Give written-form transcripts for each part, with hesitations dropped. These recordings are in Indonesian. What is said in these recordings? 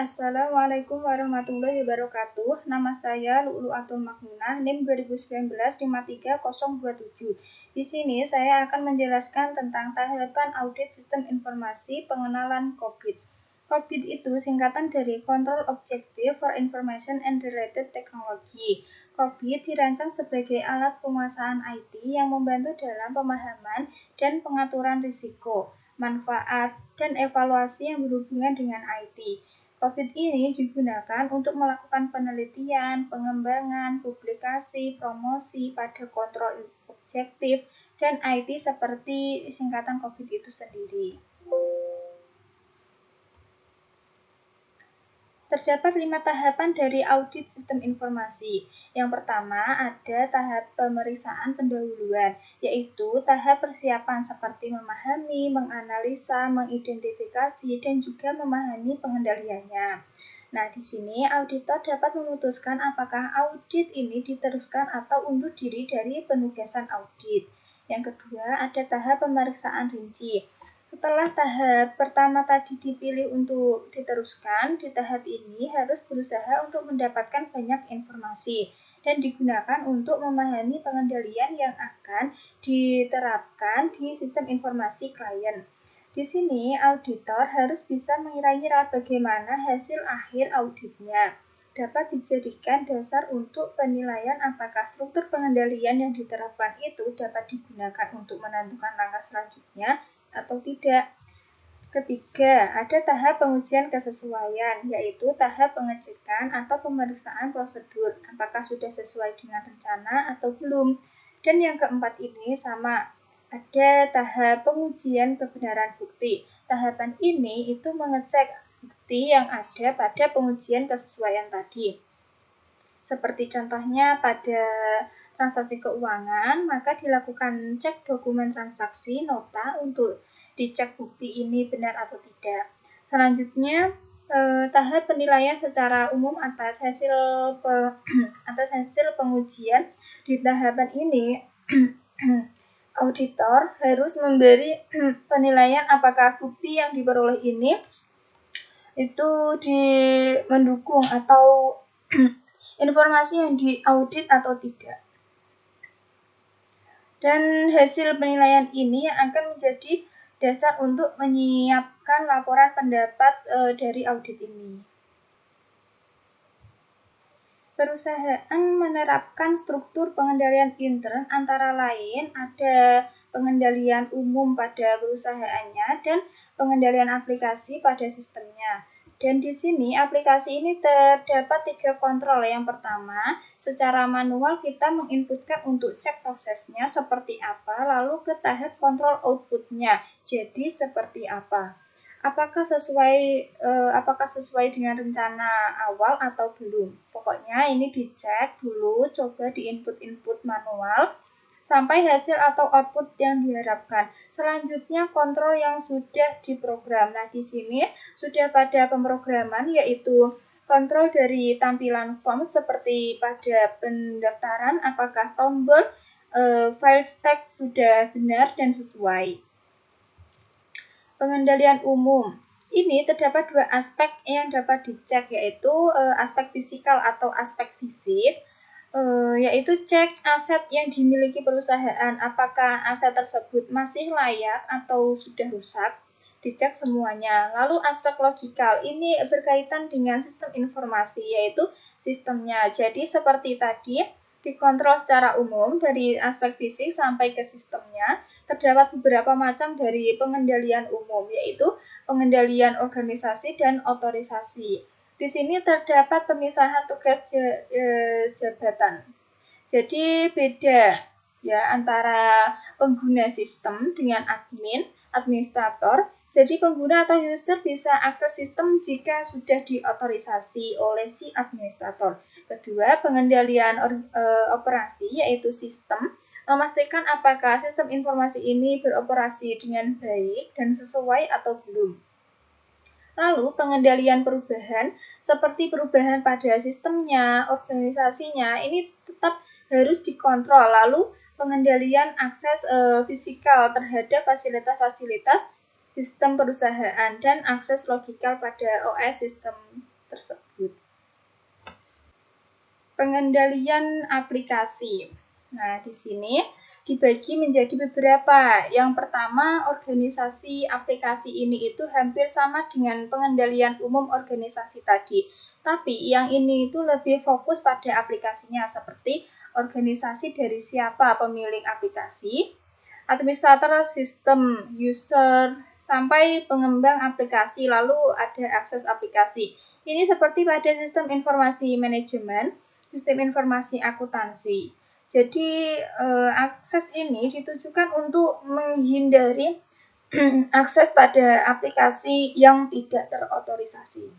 Assalamualaikum warahmatullahi wabarakatuh. Nama saya Lu'lu'atul Makmunah, NIM 2019-53027. Di sini saya akan menjelaskan tentang tahapan audit sistem informasi pengenalan COVID. COVID itu singkatan dari Control Objective for Information and Related Technology. COVID dirancang sebagai alat penguasaan IT yang membantu dalam pemahaman dan pengaturan risiko, manfaat, dan evaluasi yang berhubungan dengan IT. COVID ini digunakan untuk melakukan penelitian, pengembangan, publikasi, promosi pada kontrol objektif, dan IT seperti singkatan COVID itu sendiri. Terdapat 5 tahapan dari audit sistem informasi. Yang pertama ada tahap pemeriksaan pendahuluan, yaitu tahap persiapan seperti memahami, menganalisa, mengidentifikasi, dan juga memahami pengendaliannya. Nah, di sini auditor dapat memutuskan apakah audit ini diteruskan atau undur diri dari penugasan audit. Yang kedua ada tahap pemeriksaan rinci. Setelah tahap pertama tadi dipilih untuk diteruskan, di tahap ini harus berusaha untuk mendapatkan banyak informasi dan digunakan untuk memahami pengendalian yang akan diterapkan di sistem informasi klien. Di sini, auditor harus bisa mengira-ngira bagaimana hasil akhir auditnya. Dapat dijadikan dasar untuk penilaian apakah struktur pengendalian yang diterapkan itu dapat digunakan untuk menentukan langkah selanjutnya atau tidak. Ketiga, ada tahap pengujian kesesuaian, yaitu tahap pengecekan atau pemeriksaan prosedur, apakah sudah sesuai dengan rencana atau belum. Dan yang keempat ini sama, ada tahap pengujian kebenaran bukti. Tahapan ini itu mengecek bukti yang ada pada pengujian kesesuaian tadi. Seperti contohnya pada transaksi keuangan, maka dilakukan cek dokumen transaksi nota untuk dicek bukti ini benar atau tidak. Selanjutnya, tahap penilaian secara umum atas hasil pengujian. Di tahapan ini, auditor harus memberi penilaian apakah bukti yang diperoleh ini itu mendukung atau informasi yang diaudit atau tidak. Dan hasil penilaian ini akan menjadi dasar untuk menyiapkan laporan pendapat dari audit ini. Perusahaan menerapkan struktur pengendalian intern antara lain ada pengendalian umum pada perusahaannya dan pengendalian aplikasi pada sistemnya. Dan di sini aplikasi ini terdapat 3 kontrol. Yang pertama, secara manual kita menginputkan untuk cek prosesnya seperti apa, lalu ke tahap kontrol outputnya. Jadi seperti apa? Apakah sesuai dengan rencana awal atau belum? Pokoknya ini dicek dulu, coba diinput manual sampai hasil atau output yang diharapkan. Selanjutnya kontrol yang sudah diprogram. Nah, di sini sudah pada pemrograman, yaitu kontrol dari tampilan form seperti pada pendaftaran, apakah tombol file text sudah benar dan sesuai. Pengendalian umum. Ini terdapat 2 aspek yang dapat dicek, yaitu aspek fisikal atau aspek fisik, yaitu cek aset yang dimiliki perusahaan, apakah aset tersebut masih layak atau sudah rusak, dicek semuanya. Lalu aspek logikal, ini berkaitan dengan sistem informasi, yaitu sistemnya. Jadi seperti tadi, dikontrol secara umum dari aspek fisik sampai ke sistemnya. Terdapat beberapa macam dari pengendalian umum, yaitu pengendalian organisasi dan otorisasi. Di sini terdapat pemisahan tugas jabatan. Jadi beda ya antara pengguna sistem dengan administrator. Jadi pengguna atau user bisa akses sistem jika sudah diotorisasi oleh si administrator. Kedua, pengendalian operasi yaitu sistem, memastikan apakah sistem informasi ini beroperasi dengan baik dan sesuai atau belum. Lalu pengendalian perubahan, seperti perubahan pada sistemnya, organisasinya, ini tetap harus dikontrol. Lalu pengendalian akses fisikal terhadap fasilitas-fasilitas sistem perusahaan dan akses logikal pada OS sistem tersebut. Pengendalian aplikasi. Nah, di sini dibagi menjadi beberapa. Yang pertama, organisasi aplikasi ini itu hampir sama dengan pengendalian umum organisasi tadi. Tapi yang ini itu lebih fokus pada aplikasinya, seperti organisasi dari siapa pemilik aplikasi, administrator sistem, user, sampai pengembang aplikasi, lalu ada akses aplikasi. Ini seperti pada sistem informasi manajemen, sistem informasi akuntansi. Jadi akses ini ditujukan untuk menghindari akses pada aplikasi yang tidak terotorisasi.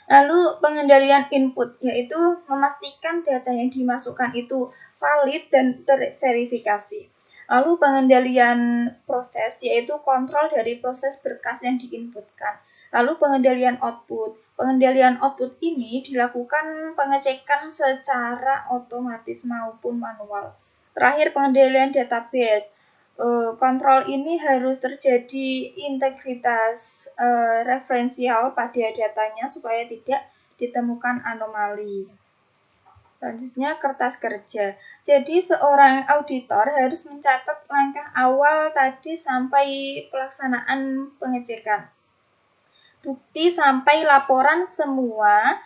Lalu pengendalian input, yaitu memastikan data yang dimasukkan itu valid dan terverifikasi. Lalu pengendalian proses, yaitu kontrol dari proses berkas yang diinputkan. Lalu pengendalian output. Pengendalian output ini dilakukan pengecekan secara otomatis maupun manual. Terakhir, pengendalian database. Kontrol ini harus terjadi integritas referensial pada datanya supaya tidak ditemukan anomali. Selanjutnya, kertas kerja. Jadi seorang auditor harus mencatat langkah awal tadi sampai pelaksanaan pengecekan. Bukti sampai laporan semua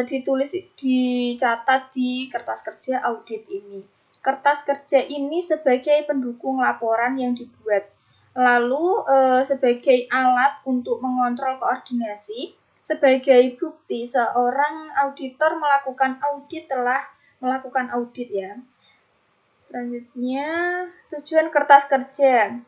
dicatat di kertas kerja audit ini. Kertas kerja ini sebagai pendukung laporan yang dibuat. Lalu sebagai alat untuk mengontrol koordinasi, sebagai bukti seorang auditor melakukan audit telah melakukan audit ya. Selanjutnya, tujuan kertas kerja.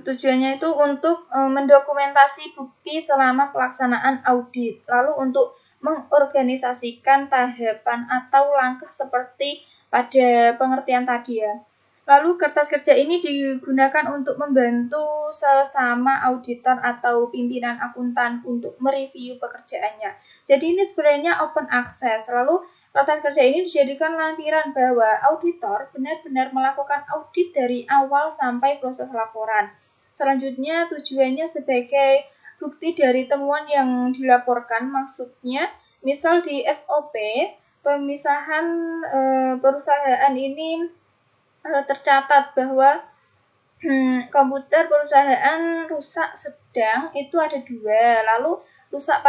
Tujuannya itu untuk mendokumentasi bukti selama pelaksanaan audit, lalu untuk mengorganisasikan tahapan atau langkah seperti pada pengertian tadi ya. Lalu kertas kerja ini digunakan untuk membantu sesama auditor atau pimpinan akuntan untuk mereview pekerjaannya. Jadi ini sebenarnya open access. Lalu kertas kerja ini dijadikan lampiran bahwa auditor benar-benar melakukan audit dari awal sampai proses laporan. Selanjutnya tujuannya sebagai bukti dari temuan yang dilaporkan, maksudnya misal di SOP pemisahan perusahaan ini tercatat bahwa komputer perusahaan rusak sedang itu ada 2, lalu rusak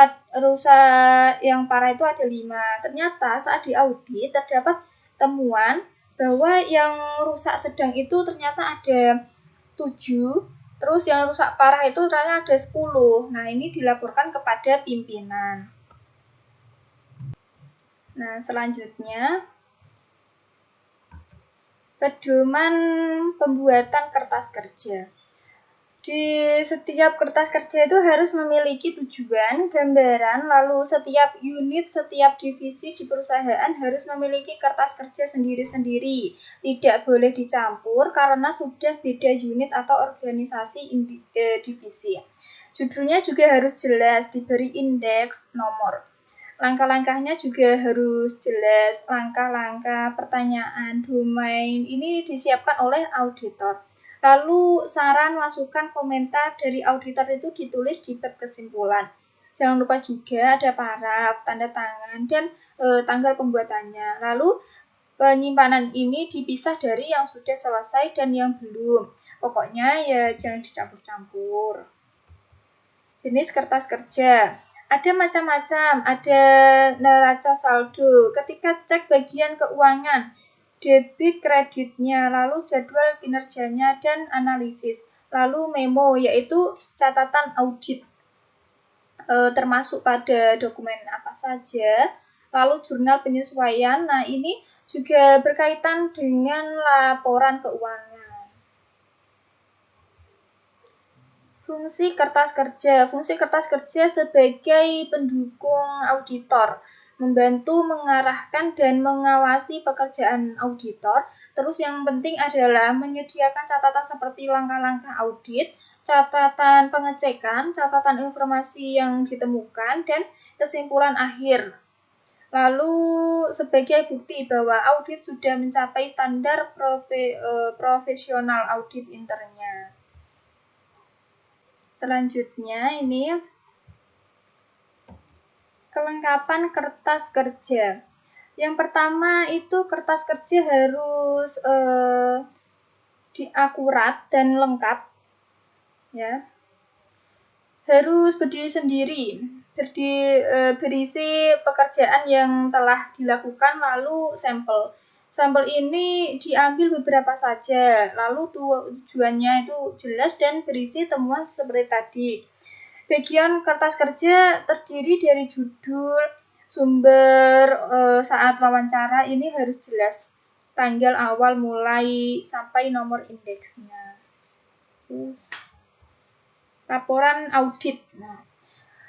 yang parah itu ada 5. Ternyata saat diaudit terdapat temuan bahwa yang rusak sedang itu ternyata ada 7, terus yang rusak parah itu ternyata ada 10. Nah, ini dilaporkan kepada pimpinan. Nah, selanjutnya pedoman pembuatan kertas kerja. Di setiap kertas kerja itu harus memiliki tujuan, gambaran, lalu setiap unit, setiap divisi di perusahaan harus memiliki kertas kerja sendiri-sendiri. Tidak boleh dicampur karena sudah beda unit atau organisasi divisi. Judulnya juga harus jelas, diberi indeks, nomor. Langkah-langkahnya juga harus jelas, langkah-langkah, pertanyaan, domain, ini disiapkan oleh auditor. Lalu saran, masukan, komentar dari auditor itu ditulis di bab kesimpulan. Jangan lupa juga ada paraf, tanda tangan, dan tanggal pembuatannya. Lalu penyimpanan ini dipisah dari yang sudah selesai dan yang belum. Pokoknya ya jangan dicampur-campur. Jenis kertas kerja. Ada macam-macam, ada neraca saldo, ketika cek bagian keuangan, debit kreditnya, lalu jadwal kinerjanya dan analisis, lalu memo yaitu catatan audit, termasuk pada dokumen apa saja, lalu jurnal penyesuaian. Nah, ini juga berkaitan dengan laporan keuangan. Fungsi kertas kerja. Fungsi kertas kerja sebagai pendukung auditor, membantu mengarahkan dan mengawasi pekerjaan auditor. Terus yang penting adalah menyediakan catatan seperti langkah-langkah audit, catatan pengecekan, catatan informasi yang ditemukan, dan kesimpulan akhir. Lalu sebagai bukti bahwa audit sudah mencapai standar profesional audit internnya. Selanjutnya ini kelengkapan kertas kerja. Yang pertama itu kertas kerja harus akurat dan lengkap, ya. Harus berdiri sendiri, berisi pekerjaan yang telah dilakukan, lalu sampel. Sampel ini diambil beberapa saja, lalu tujuannya itu jelas dan berisi temuan seperti tadi. Bagian kertas kerja terdiri dari judul, sumber saat wawancara ini harus jelas, tanggal awal mulai sampai nomor indeksnya. Terus laporan audit. Nah,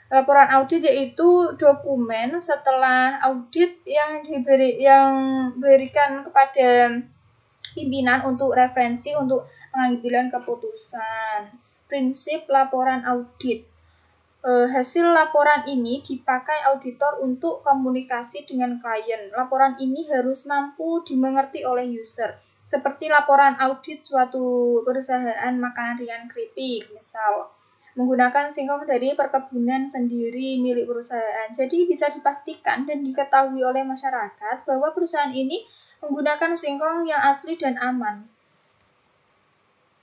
laporan audit yaitu dokumen setelah audit yang diberikan kepada pimpinan untuk referensi untuk pengambilan keputusan. Prinsip laporan audit. Hasil laporan ini dipakai auditor untuk komunikasi dengan klien. Laporan ini harus mampu dimengerti oleh user. Seperti laporan audit suatu perusahaan makanan ringan keripik, misal menggunakan singkong dari perkebunan sendiri milik perusahaan. Jadi bisa dipastikan dan diketahui oleh masyarakat bahwa perusahaan ini menggunakan singkong yang asli dan aman.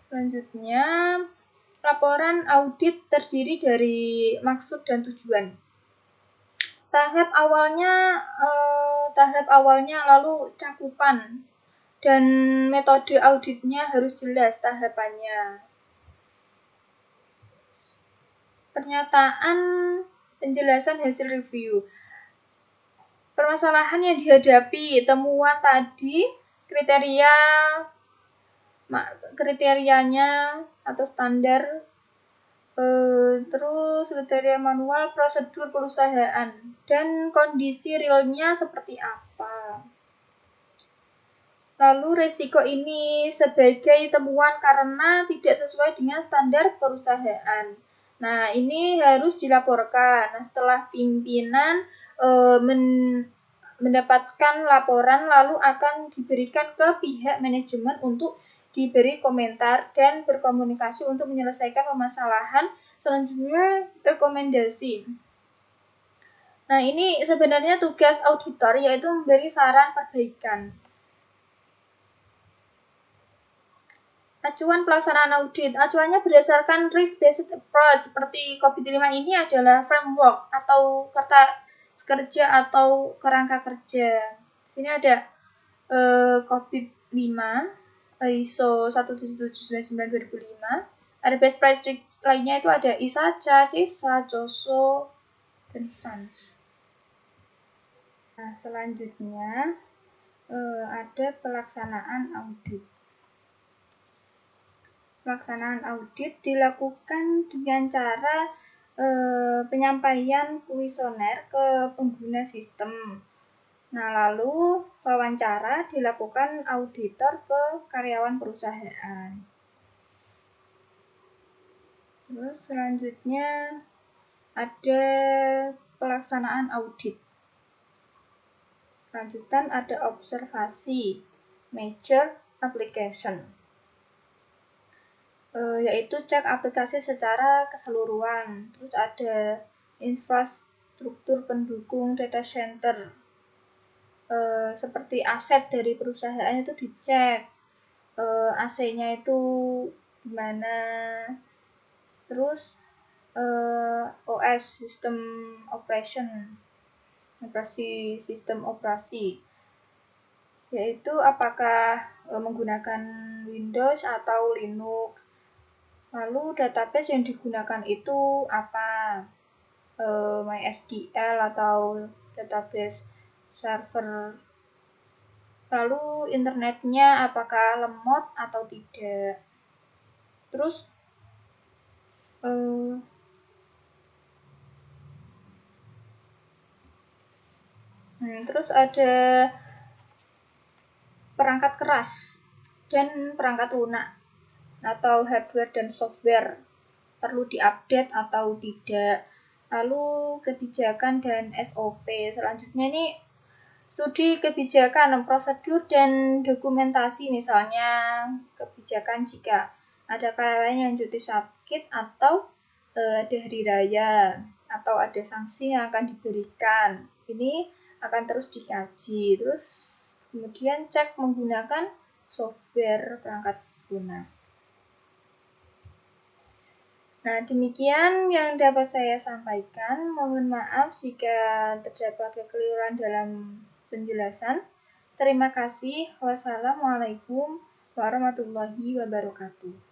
Selanjutnya, laporan audit terdiri dari maksud dan tujuan. Tahap awalnya lalu cakupan dan metode auditnya harus jelas tahapannya. Pernyataan penjelasan hasil review. Permasalahan yang dihadapi, temuan tadi, kriterianya atau standar, terus kriteria manual, prosedur perusahaan, dan kondisi realnya seperti apa. Lalu risiko ini sebagai temuan karena tidak sesuai dengan standar perusahaan. Nah, ini harus dilaporkan. Nah, setelah pimpinan mendapatkan laporan, lalu akan diberikan ke pihak manajemen untuk diberi komentar dan berkomunikasi untuk menyelesaikan permasalahan. Selanjutnya, rekomendasi. Nah, ini sebenarnya tugas auditor, yaitu memberi saran perbaikan. Acuan pelaksanaan audit. Acuannya berdasarkan risk-based approach. Seperti COVID-5 ini adalah framework atau kertas kerja atau kerangka kerja. Sini ada COVID-5, ISO 17799/2005. Ada best practice lainnya itu ada ISACA, CISA, JOSO, dan SANS. Nah, selanjutnya ada pelaksanaan audit. Pelaksanaan audit dilakukan dengan cara penyampaian kuesioner ke pengguna sistem. Nah, lalu wawancara dilakukan auditor ke karyawan perusahaan. Terus selanjutnya ada pelaksanaan audit. Lanjutan ada observasi, measure, application. Yaitu cek aplikasi secara keseluruhan. Terus ada infrastruktur pendukung data center. Seperti aset dari perusahaan itu dicek. AC-nya itu gimana. Terus OS, sistem sistem operasi. Yaitu apakah menggunakan Windows atau Linux. Lalu database yang digunakan itu apa? MySQL atau database server. Lalu internetnya apakah lemot atau tidak. Terus terus ada perangkat keras dan perangkat lunak atau hardware dan software perlu diupdate atau tidak. Lalu kebijakan dan SOP. Selanjutnya ini studi kebijakan, prosedur dan dokumentasi, misalnya kebijakan jika ada karyawan yang cuti sakit atau ada hari raya atau ada sanksi yang akan diberikan. Ini akan terus dikaji. Terus kemudian cek menggunakan software perangkat lunak. Nah, demikian yang dapat saya sampaikan. Mohon maaf jika terdapat kekeliruan dalam penjelasan. Terima kasih. Wassalamualaikum warahmatullahi wabarakatuh.